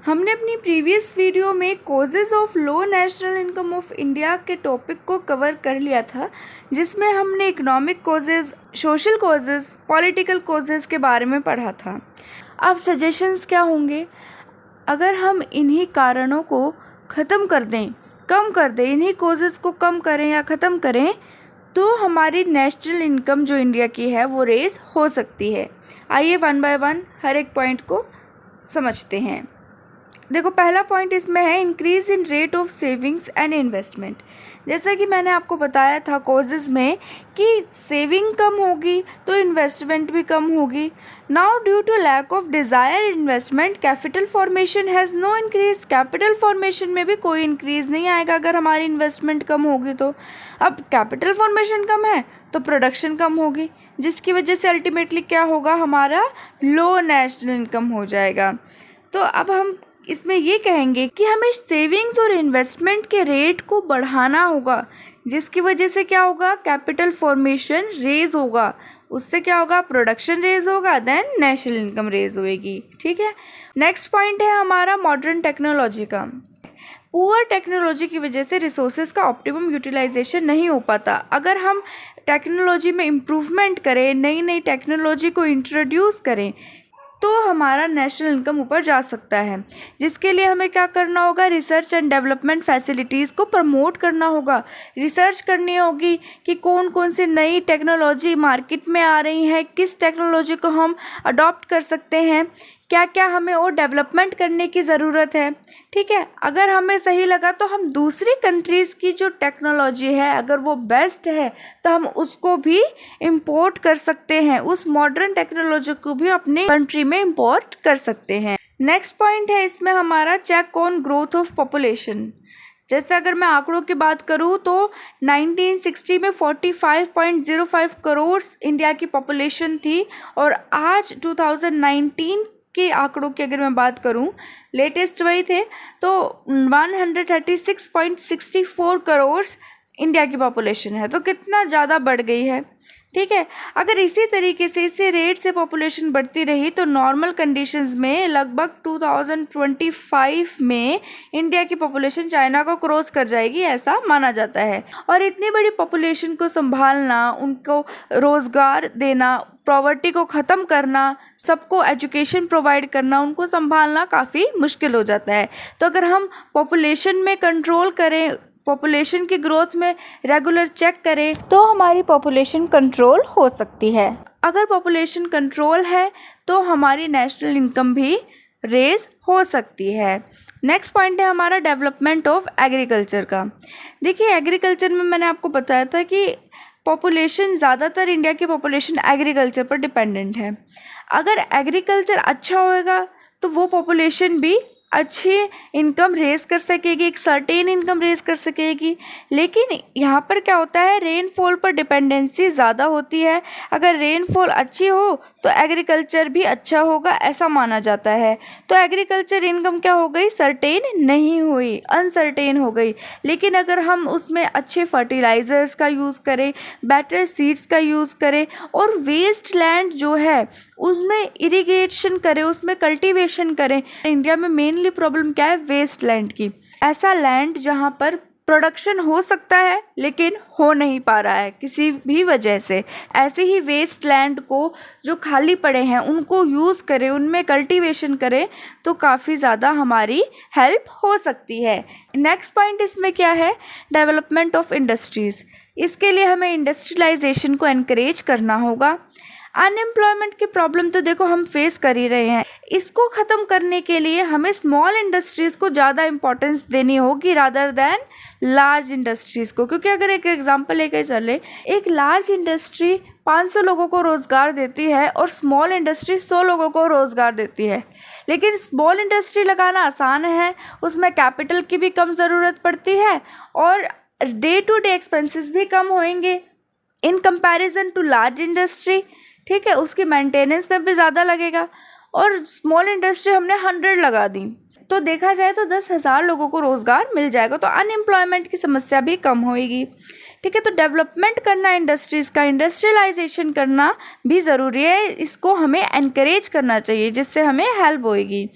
हमने अपनी previous video में causes of low national income of India के टॉपिक को कवर कर लिया था, जिसमें हमने economic causes, social causes, political causes के बारे में पढ़ा था। अब सजेशंस क्या होंगे? अगर हम इन्हीं कारणों को ख़त्म कर दें, कम कर दें, इन्हीं कॉजेज़ को कम करें या ख़त्म करें, तो हमारी नेशनल इनकम जो इंडिया की है वो रेज़ हो सकती है। आइए वन बाय वन हर एक पॉइंट को समझते हैं। देखो, पहला पॉइंट इसमें है increase in rate of savings and investment. जैसा कि मैंने आपको बताया था कॉजेज़ में कि सेविंग कम होगी तो इन्वेस्टमेंट भी कम होगी। Now due to lack of desire investment capital formation has no increase. Capital formation में भी कोई इंक्रीज़ नहीं आएगा अगर हमारी इन्वेस्टमेंट कम होगी तो। अब कैपिटल फॉर्मेशन कम है तो प्रोडक्शन कम होगी, जिसकी वजह से अल्टीमेटली क्या होगा, हमारा लो नेशनल इनकम हो जाएगा। तो अब हम इसमें ये कहेंगे कि हमें सेविंग्स और इन्वेस्टमेंट के रेट को बढ़ाना होगा, जिसकी वजह से क्या होगा, कैपिटल फॉर्मेशन रेज होगा, उससे क्या होगा, प्रोडक्शन रेज होगा, देन नेशनल इनकम रेज होएगी। ठीक है। नेक्स्ट पॉइंट है हमारा मॉडर्न टेक्नोलॉजी का। पुअर टेक्नोलॉजी की वजह से रिसोर्सेज का ऑप्टिमम यूटिलाइजेशन नहीं हो पाता। अगर हम टेक्नोलॉजी में इम्प्रूवमेंट करें, नई नई टेक्नोलॉजी को इंट्रोड्यूस करें, तो हमारा नेशनल इनकम ऊपर जा सकता है। जिसके लिए हमें क्या करना होगा, रिसर्च एंड डेवलपमेंट फैसिलिटीज़ को प्रमोट करना होगा। रिसर्च करनी होगी कि कौन कौन सी नई टेक्नोलॉजी मार्केट में आ रही है, किस टेक्नोलॉजी को हम अडॉप्ट कर सकते हैं, क्या क्या हमें और डेवलपमेंट करने की ज़रूरत है। ठीक है। अगर हमें सही लगा तो हम दूसरी कंट्रीज़ की जो टेक्नोलॉजी है, अगर वो बेस्ट है तो हम उसको भी इंपोर्ट कर सकते हैं, उस मॉडर्न टेक्नोलॉजी को भी अपने कंट्री में इंपोर्ट कर सकते हैं। नेक्स्ट पॉइंट है इसमें हमारा check on growth of population. जैसे अगर मैं आंकड़ों की बात करूं तो 1960 में 45.05 करोड़ इंडिया की पॉपुलेशन थी, और आज 2019 के आंकड़ों की अगर मैं बात करूं, लेटेस्ट वही थे, तो 136.64 करोड़ इंडिया की पॉपुलेशन है। तो कितना ज़्यादा बढ़ गई है। ठीक है। अगर इसी तरीके से, इसी रेट से पॉपुलेशन बढ़ती रही तो नॉर्मल कंडीशंस में लगभग 2025 में इंडिया की पॉपुलेशन चाइना को क्रॉस कर जाएगी, ऐसा माना जाता है। और इतनी बड़ी पॉपुलेशन को संभालना, उनको रोज़गार देना, पॉवर्टी को ख़त्म करना, सबको एजुकेशन प्रोवाइड करना, उनको संभालना काफ़ी मुश्किल हो जाता है। तो अगर हम पॉपुलेशन में कंट्रोल करें, पॉपुलेशन की ग्रोथ में रेगुलर चेक करें, तो हमारी पॉपुलेशन कंट्रोल हो सकती है। अगर पॉपुलेशन कंट्रोल है तो हमारी नेशनल इनकम भी रेज हो सकती है। नेक्स्ट पॉइंट है हमारा डेवलपमेंट ऑफ एग्रीकल्चर का। देखिए, एग्रीकल्चर में मैंने आपको बताया था कि पॉपुलेशन, ज़्यादातर इंडिया की पॉपुलेशन एग्रीकल्चर पर डिपेंडेंट है। अगर एग्रीकल्चर अच्छा होएगा तो वो पॉपुलेशन भी अच्छी इनकम रेज़ कर सकेगी, एक सर्टेन इनकम रेज़ कर सकेगी। लेकिन यहाँ पर क्या होता है, रेनफॉल पर डिपेंडेंसी ज़्यादा होती है। अगर रेनफॉल अच्छी हो तो एग्रीकल्चर भी अच्छा होगा, ऐसा माना जाता है। तो एग्रीकल्चर इनकम क्या हो गई, सर्टेन नहीं हुई, अनसर्टेन हो गई। लेकिन अगर हम उसमें अच्छे फर्टिलाइज़र्स का यूज़ करें, बेटर सीड्स का यूज़ करें, और वेस्ट लैंड जो है उसमें इरिगेशन करें, उसमें कल्टीवेशन करें। इंडिया में मेनली प्रॉब्लम क्या है, वेस्ट लैंड की। ऐसा लैंड जहाँ पर प्रोडक्शन हो सकता है लेकिन हो नहीं पा रहा है किसी भी वजह से, ऐसे ही वेस्ट लैंड को जो खाली पड़े हैं उनको यूज़ करें, उनमें कल्टीवेशन करें, तो काफ़ी ज़्यादा हमारी हेल्प हो सकती है। नेक्स्ट पॉइंट इसमें क्या है, डेवलपमेंट ऑफ इंडस्ट्रीज़। इसके लिए हमें इंडस्ट्रियलाइजेशन को एनकरेज करना होगा। अनएम्प्लॉयमेंट की प्रॉब्लम तो देखो हम फेस कर ही रहे हैं, इसको ख़त्म करने के लिए हमें स्मॉल इंडस्ट्रीज़ को ज़्यादा इंपॉर्टेंस देनी होगी रादर दैन लार्ज इंडस्ट्रीज़ को। क्योंकि अगर एक एग्जांपल लेकर चले, एक लार्ज इंडस्ट्री 500 लोगों को रोज़गार देती है और स्मॉल इंडस्ट्री 100 लोगों को रोज़गार देती है। लेकिन स्मॉल इंडस्ट्री लगाना आसान है, उसमें कैपिटल की भी कम ज़रूरत पड़ती है और डे टू डे एक्सपेंसेस भी कम होंगे in comparison to large industry. ठीक है। उसकी मेंटेनेंस में भी ज़्यादा लगेगा, और स्मॉल इंडस्ट्री हमने 100 लगा दी तो देखा जाए तो 10,000 लोगों को रोज़गार मिल जाएगा, तो अनएम्प्लॉयमेंट की समस्या भी कम होएगी। ठीक है। तो डेवलपमेंट करना इंडस्ट्रीज़ का, इंडस्ट्रियलाइजेशन करना भी ज़रूरी है, इसको हमें एनकरेज करना चाहिए जिससे हमें हेल्प होएगी।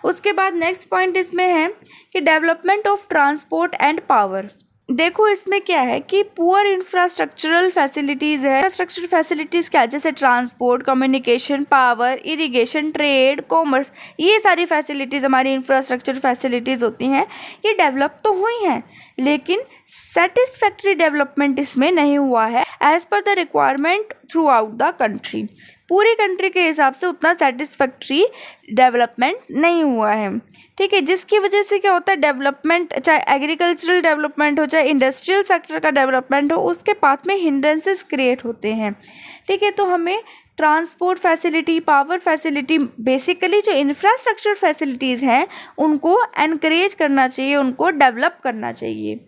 उसके बाद नेक्स्ट पॉइंट इसमें है कि development of transport and power. देखो इसमें क्या है कि पुअर इंफ्रास्ट्रक्चरल फैसिलिटीज़ है। इंफ्रास्ट्रक्चर फैसिलिटीज़ क्या है, जैसे transport, communication, power, irrigation, trade, commerce, ये सारी फैसिलिटीज़ हमारी इंफ्रास्ट्रक्चर फैसिलिटीज़ होती हैं। ये डेवलप तो हुई हैं लेकिन सेटिस्फैक्ट्री डेवलपमेंट इसमें नहीं हुआ है as per the requirement through out the country. पूरी कंट्री के हिसाब से उतना सेटिस्फैक्ट्री डेवलपमेंट नहीं हुआ है, ठीक है। जिसकी वजह से क्या होता है, डेवलपमेंट चाहे एग्रीकल्चरल डेवलपमेंट हो चाहे इंडस्ट्रियल सेक्टर का डेवलपमेंट हो, उसके पाथ में हिंड्रेंसेस क्रिएट होते हैं, ठीक है। तो हमें transport facility, power facility, basically जो इंफ्रास्ट्रक्चर फैसिलिटीज़ हैं उनको एनकरेज करना चाहिए, उनको डेवलप करना चाहिए।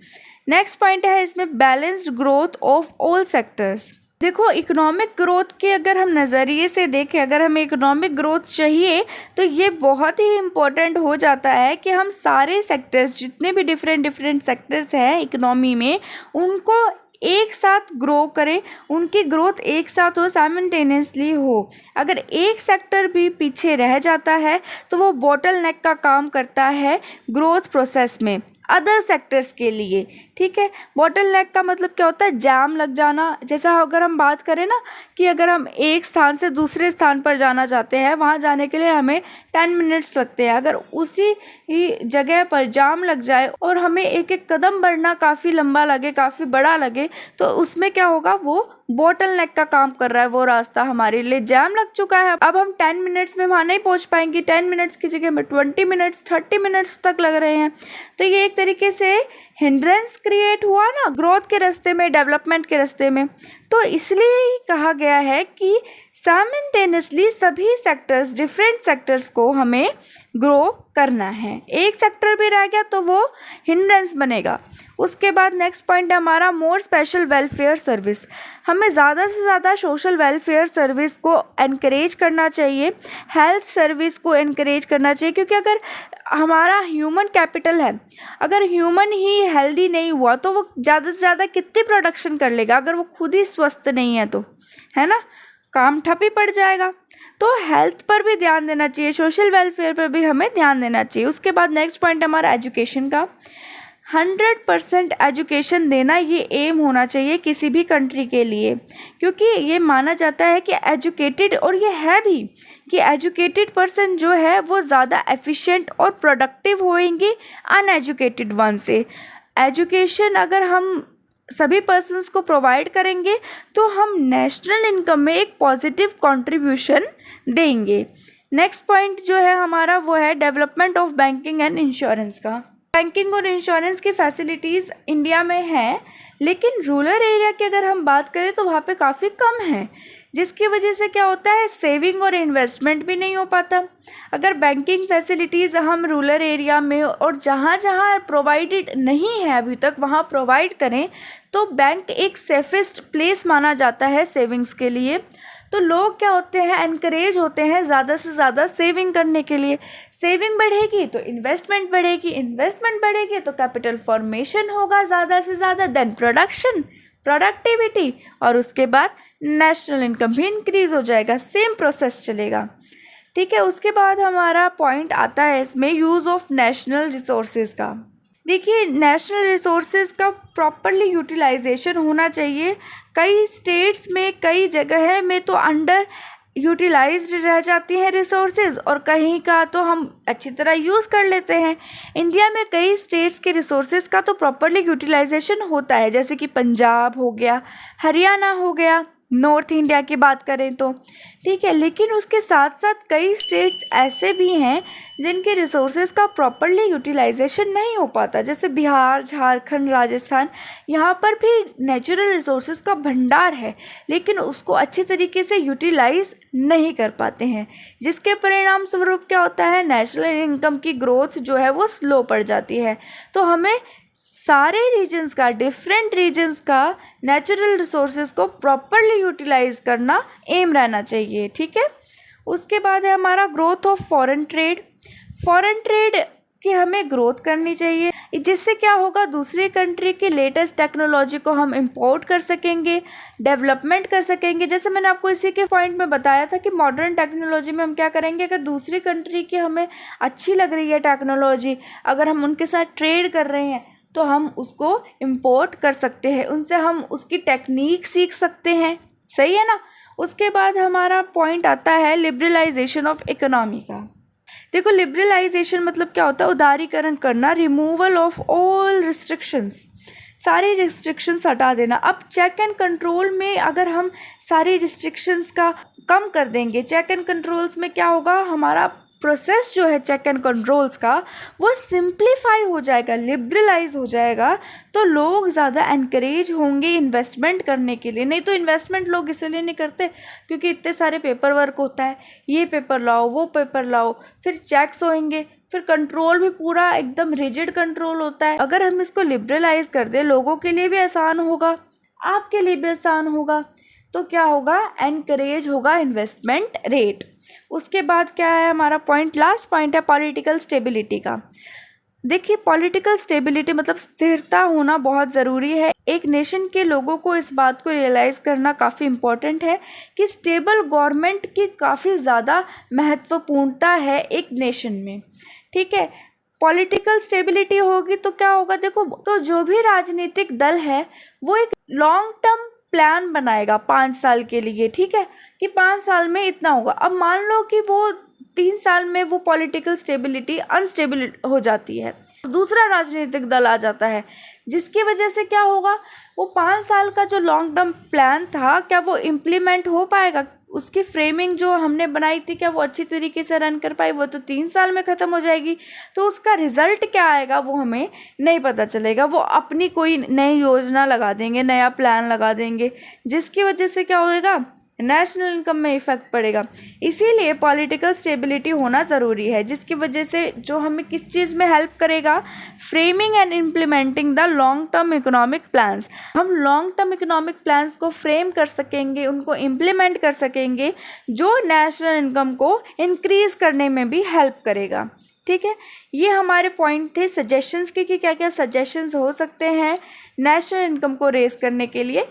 नेक्स्ट पॉइंट है इसमें balanced growth of all sectors. देखो इकोनॉमिक ग्रोथ के अगर हम नज़रिए से देखें, अगर हमें इकोनॉमिक ग्रोथ चाहिए तो ये बहुत ही इम्पोर्टेंट हो जाता है कि हम सारे सेक्टर्स, जितने भी डिफरेंट सेक्टर्स हैं इकोनॉमी में, उनको एक साथ ग्रो करें, उनकी ग्रोथ एक साथ हो, साइमल्टेनियसली हो। अगर एक सेक्टर भी पीछे रह जाता है तो वो बॉटल नेक का काम करता है ग्रोथ प्रोसेस में अदर सेक्टर्स के लिए, ठीक है। बॉटल नेक का मतलब क्या होता है, जाम लग जाना। जैसा अगर हम बात करें ना कि अगर हम एक स्थान से दूसरे स्थान पर जाना चाहते हैं, वहाँ जाने के लिए हमें 10 मिनट्स लगते हैं। अगर उसी ही जगह पर जाम लग जाए और हमें एक एक कदम बढ़ना काफ़ी लंबा लगे, काफ़ी बड़ा लगे, तो उसमें क्या होगा, वो बॉटल नेक का काम कर रहा है, वो रास्ता हमारे लिए जाम लग चुका है। अब हम 10 मिनट्स में वहाँ नहीं पहुँच पाएंगे, 10 मिनट्स की जगह में 20 मिनट्स 30 मिनट्स तक लग रहे हैं। तो ये एक तरीके से हिंड्रेंस क्रिएट हुआ ना ग्रोथ के रास्ते में, डेवलपमेंट के रास्ते में। तो इसलिए कहा गया है कि साइमल्टेनियसली सभी सेक्टर्स, डिफरेंट सेक्टर्स को हमें ग्रो करना है। एक सेक्टर भी रह गया तो वो हिंड्रेंस बनेगा। उसके बाद नेक्स्ट पॉइंट है हमारा मोर स्पेशल वेलफेयर सर्विस। हमें ज़्यादा से ज़्यादा सोशल वेलफेयर सर्विस को एनकरेज करना चाहिए, हेल्थ सर्विस को एनकरेज करना चाहिए, क्योंकि अगर हमारा ह्यूमन कैपिटल है, अगर ह्यूमन ही हेल्दी नहीं हुआ तो वो ज़्यादा से ज़्यादा कितनी प्रोडक्शन कर लेगा, अगर वो खुद ही स्वस्थ नहीं है तो, है ना, काम ठप ही पड़ जाएगा। तो हेल्थ पर भी ध्यान देना चाहिए, सोशल वेलफेयर पर भी हमें ध्यान देना चाहिए। उसके बाद नेक्स्ट पॉइंट हमारा एजुकेशन का। 100% एजुकेशन देना ये एम होना चाहिए किसी भी कंट्री के लिए, क्योंकि ये माना जाता है कि एजुकेटेड, और ये है भी कि एजुकेटेड पर्सन जो है वो ज़्यादा एफिशिएंट और प्रोडक्टिव होएंगे अनएजुकेटेड वन से। एजुकेशन अगर हम सभी पर्सन्स को प्रोवाइड करेंगे तो हम नेशनल इनकम में एक पॉजिटिव कंट्रीब्यूशन देंगे। नेक्स्ट पॉइंट जो है हमारा वो है development of banking and insurance का। बैंकिंग और इंश्योरेंस की फैसिलिटीज़ इंडिया में हैं, लेकिन रूरल एरिया की अगर हम बात करें तो वहाँ पे काफ़ी कम है, जिसकी वजह से क्या होता है, सेविंग और इन्वेस्टमेंट भी नहीं हो पाता। अगर बैंकिंग फैसिलिटीज़ हम रूरल एरिया में और जहाँ जहाँ प्रोवाइडेड नहीं है अभी तक वहाँ प्रोवाइड करें तो बैंक एक सेफेस्ट प्लेस माना जाता है सेविंग्स के लिए। तो लोग क्या होते हैं, एनकरेज होते हैं ज़्यादा से ज़्यादा सेविंग करने के लिए। सेविंग बढ़ेगी तो इन्वेस्टमेंट बढ़ेगी, इन्वेस्टमेंट बढ़ेगी तो कैपिटल फॉर्मेशन होगा ज़्यादा से ज़्यादा, देन प्रोडक्शन, प्रोडक्टिविटी, और उसके बाद नेशनल इनकम भी इंक्रीज़ हो जाएगा। सेम प्रोसेस चलेगा, ठीक है। उसके बाद हमारा पॉइंट आता है इसमें यूज़ ऑफ नेशनल रिसोर्सेज का। देखिए नेशनल रिसोर्सेज का प्रॉपरली यूटिलाइजेशन होना चाहिए। कई स्टेट्स में, कई जगह में तो अंडर यूटिलाइज्ड रह जाती हैं रिसोर्सेज, और कहीं का तो हम अच्छी तरह यूज़ कर लेते हैं। इंडिया में कई स्टेट्स के रिसोर्सेज का तो प्रॉपरली यूटिलाइजेशन होता है, जैसे कि पंजाब हो गया, हरियाणा हो गया, नॉर्थ इंडिया की बात करें तो, ठीक है। लेकिन उसके साथ साथ कई स्टेट्स ऐसे भी हैं जिनके रिसोर्सेज का प्रॉपरली यूटिलाइजेशन नहीं हो पाता, जैसे बिहार, झारखंड, राजस्थान। यहाँ पर भी नेचुरल रिसोर्सेज का भंडार है, लेकिन उसको अच्छी तरीके से यूटिलाइज नहीं कर पाते हैं, जिसके परिणाम स्वरूप क्या होता है, नेशनल इनकम की ग्रोथ जो है वो स्लो पड़ जाती है। तो हमें सारे रीजन्स का, डिफरेंट रीजन्स का नेचुरल रिसोर्सेज को प्रॉपरली यूटिलाइज करना एम रहना चाहिए, ठीक है। उसके बाद है हमारा growth of foreign trade. Foreign trade कि हमें ग्रोथ करनी चाहिए, जिससे क्या होगा, दूसरी कंट्री की लेटेस्ट टेक्नोलॉजी को हम इंपोर्ट कर सकेंगे, डेवलपमेंट कर सकेंगे। जैसे मैंने आपको इसी के पॉइंट में बताया था कि मॉडर्न टेक्नोलॉजी में हम क्या करेंगे, अगर दूसरी कंट्री की हमें अच्छी लग रही है टेक्नोलॉजी, अगर हम उनके साथ ट्रेड कर रहे हैं तो हम उसको इंपोर्ट कर सकते हैं, उनसे हम उसकी टेक्निक सीख सकते हैं। सही है ना। उसके बाद हमारा पॉइंट आता है लिबरलाइजेशन ऑफ इकोनॉमी का। देखो, लिबरलाइजेशन मतलब क्या होता है, उदारीकरण करना, रिमूवल ऑफ ऑल रिस्ट्रिक्शंस, सारी रिस्ट्रिक्शंस हटा देना। अब चेक एंड कंट्रोल में अगर हम सारी रिस्ट्रिक्शंस का कम कर देंगे, चेक एंड कंट्रोल्स में क्या होगा, हमारा प्रोसेस जो है चेक एंड कंट्रोल्स का वो सिंप्लीफाई हो जाएगा, लिबरलाइज हो जाएगा, तो लोग ज़्यादा एनकरेज होंगे इन्वेस्टमेंट करने के लिए। नहीं तो इन्वेस्टमेंट लोग इसलिए नहीं करते क्योंकि इतने सारे पेपर वर्क होता है, ये पेपर लाओ वो पेपर लाओ, फिर चेक्स होंगे, फिर कंट्रोल भी पूरा एकदम रिजिड कंट्रोल होता है। अगर हम इसको लिबरलाइज कर दें, लोगों के लिए भी आसान होगा, आपके लिए भी आसान होगा, तो क्या होगा, एनकरेज होगा इन्वेस्टमेंट रेट। उसके बाद क्या है हमारा पॉइंट, लास्ट पॉइंट है पॉलिटिकल स्टेबिलिटी का। देखिए, पॉलिटिकल स्टेबिलिटी मतलब स्थिरता होना बहुत ज़रूरी है। एक नेशन के लोगों को इस बात को रियलाइज़ करना काफ़ी इम्पोर्टेंट है कि स्टेबल गवर्नमेंट की काफ़ी ज़्यादा महत्वपूर्णता है एक नेशन में। ठीक है, पॉलिटिकल स्टेबिलिटी होगी तो क्या होगा, देखो, तो जो भी राजनीतिक दल है वो एक लॉन्ग टर्म प्लान बनाएगा 5 साल के लिए। ठीक है, कि 5 साल में इतना होगा। अब मान लो कि वो 3 साल में वो पॉलिटिकल स्टेबिलिटी अनस्टेबल हो जाती है, दूसरा राजनीतिक दल आ जाता है, जिसकी वजह से क्या होगा, वो 5 साल का जो लॉन्ग टर्म प्लान था क्या वो इम्प्लीमेंट हो पाएगा, उसकी फ्रेमिंग जो हमने बनाई थी क्या वो अच्छी तरीके से रन कर पाई, वो तो 3 साल में ख़त्म हो जाएगी। तो उसका रिजल्ट क्या आएगा वो हमें नहीं पता चलेगा। वो अपनी कोई नई योजना लगा देंगे, नया प्लान लगा देंगे, जिसकी वजह से क्या होएगा, नेशनल इनकम में इफ़ेक्ट पड़ेगा। इसीलिए पॉलिटिकल स्टेबिलिटी होना ज़रूरी है, जिसकी वजह से जो हमें किस चीज़ में हेल्प करेगा, framing and implementing the long term economic plans. हम लॉन्ग टर्म इकोनॉमिक प्लान्स को फ्रेम कर सकेंगे, उनको इम्प्लीमेंट कर सकेंगे, जो नेशनल इनकम को इंक्रीज़ करने में भी हेल्प करेगा। ठीक है, ये हमारे पॉइंट थे सजेशंस के कि क्या क्या सजेशंस हो सकते हैं नेशनल इनकम को रेज करने के लिए।